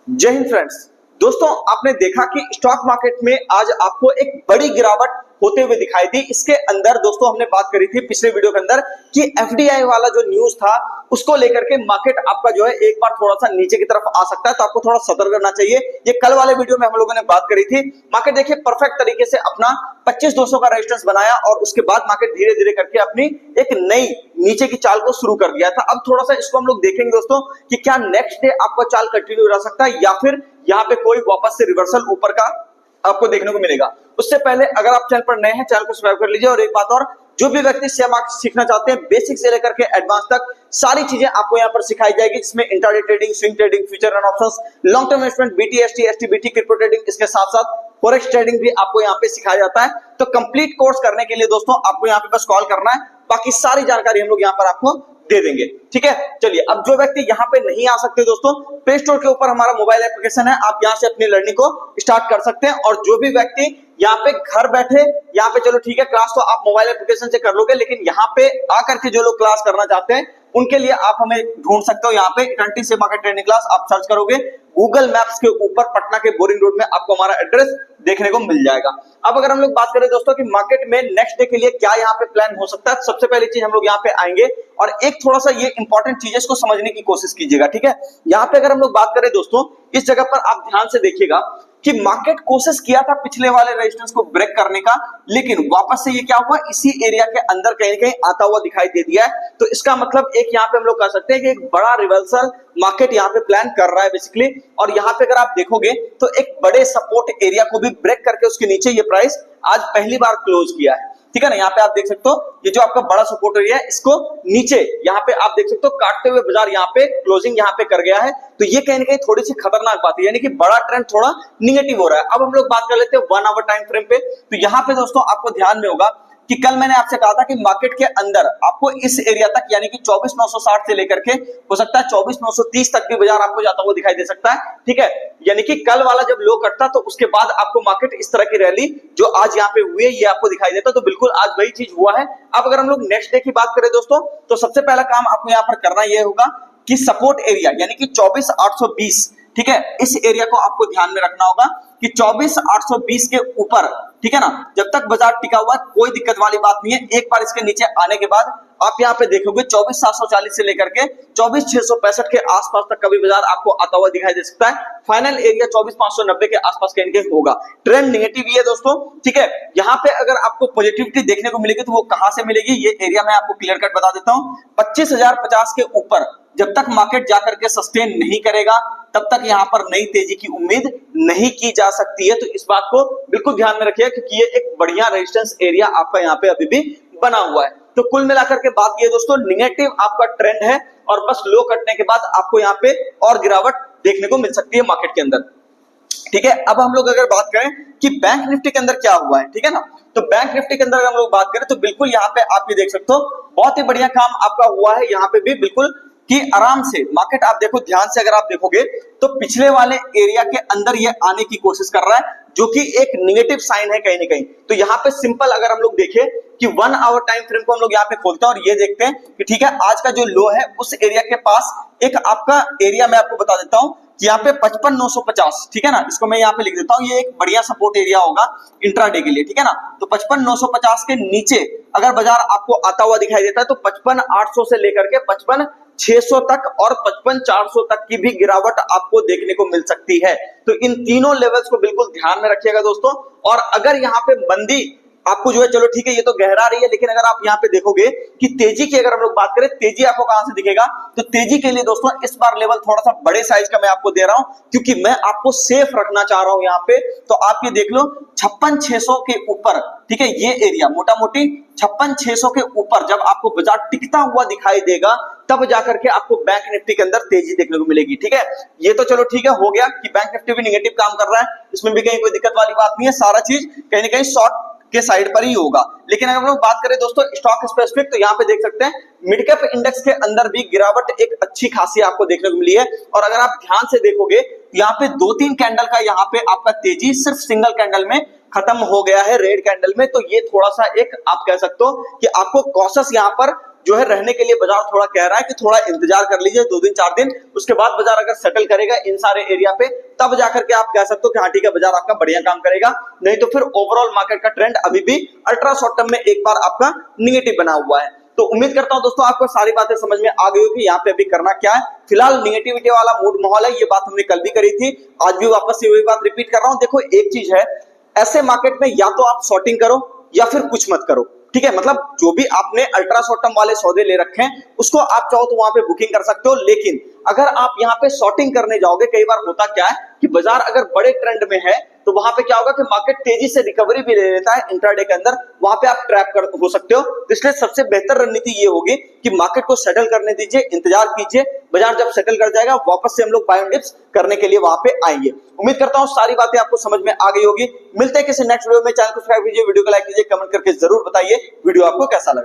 जय हिंद फ्रेंड्स। दोस्तों, आपने देखा कि स्टॉक मार्केट में आज आपको एक बड़ी गिरावट होते हुए दिखाई दी। इसके अंदर दोस्तों हमने बात करी थी पिछले वीडियो के अंदर कि एफडीआई वाला जो न्यूज था उसको लेकर के मार्केट आपका जो है एक बार थोड़ा सा नीचे की तरफ आ सकता है, तो आपको थोड़ा सतर्क रहना चाहिए। ये कल वाले वीडियो में हम लोगों ने बात करी थी। मार्केट देखिए परफेक्ट तरीके से अपना 25,200 का रेजिस्टेंस बनाया और उसके बाद मार्केट धीरे धीरे करके अपनी एक नई नीचे की चाल को शुरू कर दिया था। अब थोड़ा सा इसको हम लोग देखेंगे दोस्तों कि क्या नेक्स्ट डे आपका चाल कंटिन्यू रह सकता है या फिर यहाँ पे कोई वापस से रिवर्सल ऊपर का आपको देखने को मिलेगा। उससे पहले अगर आप चैनल पर नए हैं, चैनल को सब्सक्राइब कर लीजिए। और एक बात और, जो भी व्यक्ति शेयर मार्केट सीखना चाहते हैं, बेसिक से लेकर के एडवांस तक सारी चीजें आपको यहाँ पर सिखाई जाएगी, जिसमें intraday trading, swing trading, future and options, long term investment, BT, ST, STBT, crypto trading, इसके साथ साथ फॉरेक्स ट्रेडिंग भी आपको यहाँ पे सिखाया जाता है। तो कंप्लीट कोर्स करने के लिए दोस्तों आपको यहाँ पे बस कॉल करना है, बाकी सारी जानकारी हम लोग यहाँ पर आपको दे देंगे। ठीक है, चलिए अब जो व्यक्ति यहाँ पे नहीं आ सकते दोस्तों, प्ले स्टोर के ऊपर हमारा मोबाइल एप्लीकेशन है, आप यहाँ से अपनी लर्निंग को स्टार्ट कर सकते हैं। और जो भी व्यक्ति यहाँ पे घर बैठे यहाँ पे, चलो ठीक है, क्लास तो आप मोबाइल एप्लीकेशन से कर लोगे, लेकिन यहाँ पे आकर के जो लोग क्लास करना चाहते हैं उनके लिए आप हमें ढूंढ सकते हो। यहाँ पे इटर्निटी से मार्केट ट्रेडिंग क्लास आप सर्च करोगे, गूगल मैप्स के ऊपर पटना के बोरिंग रोड में आपको हमारा एड्रेस देखने को मिल जाएगा। अब अगर हम लोग बात करें दोस्तों कि मार्केट में नेक्स्ट डे के लिए क्या यहाँ पे प्लान हो सकता है, तो सबसे पहली चीज हम लोग यहाँ पे आएंगे और एक थोड़ा सा ये इंपॉर्टेंट चीजें को समझने की कोशिश कीजिएगा। ठीक है, यहाँ पे अगर हम लोग बात करें दोस्तों, इस जगह पर आप ध्यान से देखिएगा कि मार्केट कोशिश किया था पिछले वाले रेजिस्टेंस को ब्रेक करने का, लेकिन वापस से ये क्या हुआ, इसी एरिया के अंदर कहीं कहीं आता हुआ दिखाई दे दिया है। तो इसका मतलब एक यहाँ पे हम लोग कह सकते हैं कि एक बड़ा रिवर्सल मार्केट यहाँ पे प्लान कर रहा है बेसिकली। और यहाँ पे अगर आप देखोगे तो एक बड़े सपोर्ट एरिया को भी ब्रेक करके उसके नीचे ये प्राइस आज पहली बार क्लोज किया है। ठीक है ना, यहाँ पे आप देख सकते हो ये जो आपका बड़ा सपोर्ट एरिया है, इसको नीचे यहाँ पे आप देख सकते हो काटते हुए बाजार यहाँ पे क्लोजिंग यहाँ पे कर गया है। तो ये कहीं ना कहीं थोड़ी सी खतरनाक बात है, यानी कि बड़ा ट्रेंड थोड़ा निगेटिव हो रहा है। अब हम लोग बात कर लेते हैं 1 आवर टाइम फ्रेम पे। तो यहाँ पे दोस्तों आपको ध्यान में होगा कि कल मैंने आपसे कहा था कि मार्केट के अंदर आपको इस एरिया तक यानी कि 24,960 से लेकर के हो सकता है 24,930 तक भी बाजार आपको जाता हुआ दिखाई दे सकता है। ठीक है, यानी कि कल वाला जब लो कटता तो उसके बाद आपको मार्केट इस तरह की रैली जो आज यहाँ पे हुई है ये आपको दिखाई देता, तो बिल्कुल आज वही चीज हुआ है। अब अगर हम लोग नेक्स्ट डे की बात करें दोस्तों, तो सबसे पहला काम आपको यहाँ पर करना यह होगा कि सपोर्ट एरिया यानी कि 24,820, ठीक है, इस एरिया को आपको ध्यान में रखना होगा कि 24,820 के ऊपर, ठीक है ना, जब तक बाजार टिका हुआ कोई दिक्कत वाली बात नहीं है। एक बार इसके नीचे आने के बाद आप यहाँ पे देखोगे 24,740 से लेकर के 24,665 के आसपास तक कभी बाजार आपको आता हुआ दिखाई दे सकता है। फाइनल एरिया 24,590 के आसपास कहीं होगा। ट्रेंड नेगेटिव ही है दोस्तों। ठीक है, यहाँ पे अगर आपको पॉजिटिविटी देखने को मिलेगी तो वो कहां से मिलेगी, ये एरिया मैं आपको क्लियर कट बता देता हूँ। 25,050 के ऊपर जब तक मार्केट जाकर के सस्टेन नहीं करेगा तब तक यहाँ पर नई तेजी की उम्मीद नहीं की जा सकती है। तो इस बात को बिल्कुल ध्यान में रखिए क्योंकि ये एक बढ़िया रेजिस्टेंस एरिया आपका यहाँ पे अभी भी बना हुआ है। तो कुल मिलाकर के बात ये दोस्तों निगेटिव आपका ट्रेंड है और बस लो कटने के बाद आपको यहाँ पे और गिरावट देखने को मिल सकती है मार्केट के अंदर। ठीक है, अब हम लोग अगर बात करें कि बैंक निफ्टी के अंदर क्या हुआ है, ठीक है ना, तो बैंक निफ्टी के अंदर अगर हम लोग बात करें तो बिल्कुल यहाँ पे आप ये देख सकते हो बहुत ही बढ़िया काम आपका हुआ है। यहाँ पे भी बिल्कुल कि आराम से मार्केट आप देखो, ध्यान से अगर आप देखोगे तो पिछले वाले एरिया के अंदर ये आने की कोशिश कर रहा है, जो कि एक नेगेटिव साइन है कहीं ना कहीं। तो यहाँ पे सिंपल अगर हम लोग देखें कि 1 आवर टाइम फ्रेम को हम लोग यहाँ पे खोलते हैं और ये देखते हैं कि ठीक है आज का जो लो है उस एरिया के पास एक आपका एरिया मैं आपको बता देता हूँ कि यहाँ पे 55,950, ठीक है ना, इसको मैं यहाँ पे लिख देता हूँ, ये एक बढ़िया सपोर्ट एरिया होगा इंट्राडे के लिए। ठीक है ना, तो 55,950 के नीचे अगर बाजार आपको आता हुआ दिखाई देता है तो 55,800 से लेकर के 55,600 तक और 55,400 तक की भी गिरावट आपको देखने को मिल सकती है। तो इन तीनों लेवल्स को बिल्कुल ध्यान में रखिएगा दोस्तों। और अगर यहाँ पे मंदी आपको जो है, चलो ठीक है ये तो गहरा रही है, लेकिन अगर आप यहाँ पे देखोगे कि तेजी की अगर हम लोग बात करें, तेजी आपको कहां से दिखेगा, तो तेजी के लिए दोस्तों इस बार लेवल थोड़ा सा बड़े साइज का मैं आपको दे रहा हूं क्योंकि मैं आपको सेफ रखना चाह रहा हूं यहाँ पे। तो आप ये देख लो 56,600 के ऊपर, ठीक है, ये एरिया मोटा मोटी 56,600 के ऊपर जब आपको बाजार टिकता हुआ दिखाई देगा तब जाकर के आपको बैंक निफ्टी के अंदर तेजी देखने को मिलेगी। ठीक है, ये तो चलो ठीक है हो गया कि बैंक निफ्टी भी नेगेटिव काम कर रहा है, इसमें भी कहीं कोई दिक्कत वाली बात नहीं है, सारा चीज कहीं ना कहीं शॉर्ट के साइड पर ही होगा। लेकिन अगर हम लोग बात करें दोस्तों स्टॉक स्पेसिफिक, तो यहाँ पे देख सकते हैं मिड कैप इंडेक्स के अंदर भी गिरावट एक अच्छी खासी आपको देखने को मिली है। और अगर आप ध्यान से देखोगे यहाँ पे 2-3 कैंडल का यहाँ पे आपका तेजी सिर्फ सिंगल कैंडल में खत्म हो गया है, रेड कैंडल में। तो ये थोड़ा सा एक आप कह सकते हो कि आपको कॉशस यहाँ पर जो है रहने के लिए बाजार थोड़ा कह रहा है कि थोड़ा इंतजार कर लीजिए 2 दिन 4 दिन, उसके बाद बाजार अगर सेटल करेगा इन सारे एरिया पे तब जाकर के आप कह सकते हो कि हाँ ठीक है बाजार आपका बढ़िया काम करेगा, नहीं तो फिर ओवरऑल मार्केट का ट्रेंड अभी भी अल्ट्रा शॉर्ट टर्म में एक बार आपका निगेटिव बना हुआ है। तो उम्मीद करता हूं दोस्तों आपको सारी बातें समझ में आ गई होगी यहाँ पे अभी करना क्या है। फिलहाल निगेटिविटी वाला मूड माहौल है, ये बात हमने कल भी करी थी, आज भी वापस से वही बात रिपीट कर रहा हूं। देखो एक चीज है, ऐसे मार्केट में या तो आप शॉर्टिंग करो या फिर कुछ मत करो, ठीक है। मतलब जो भी आपने अल्ट्रा शॉर्ट टर्म वाले सौदे ले रखे हैं उसको आप चाहो तो वहां पे बुकिंग कर सकते हो, लेकिन अगर आप यहाँ पे शॉर्टिंग करने जाओगे, कई बार होता क्या है कि बाजार अगर बड़े ट्रेंड में है तो वहां पे क्या होगा कि मार्केट तेजी से रिकवरी भी ले लेता है इंट्राडे के अंदर, वहां पे आप ट्रैप कर हो सकते हो। तो इसलिए सबसे बेहतर रणनीति ये होगी कि मार्केट को सेटल करने दीजिए, इंतजार कीजिए, बाजार जब सेटल कर जाएगा वापस से हम लोग बाय ऑन डिप्स करने के लिए वहां पे आएंगे। उम्मीद करता हूं सारी बातें आपको समझ में आ गई होगी। मिलते हैं किसी नेक्स्ट वीडियो में, चैनल को सब्सक्राइब कीजिए, वीडियो को लाइक कीजिए, कमेंट करके जरूर बताइए वीडियो आपको कैसा लगा।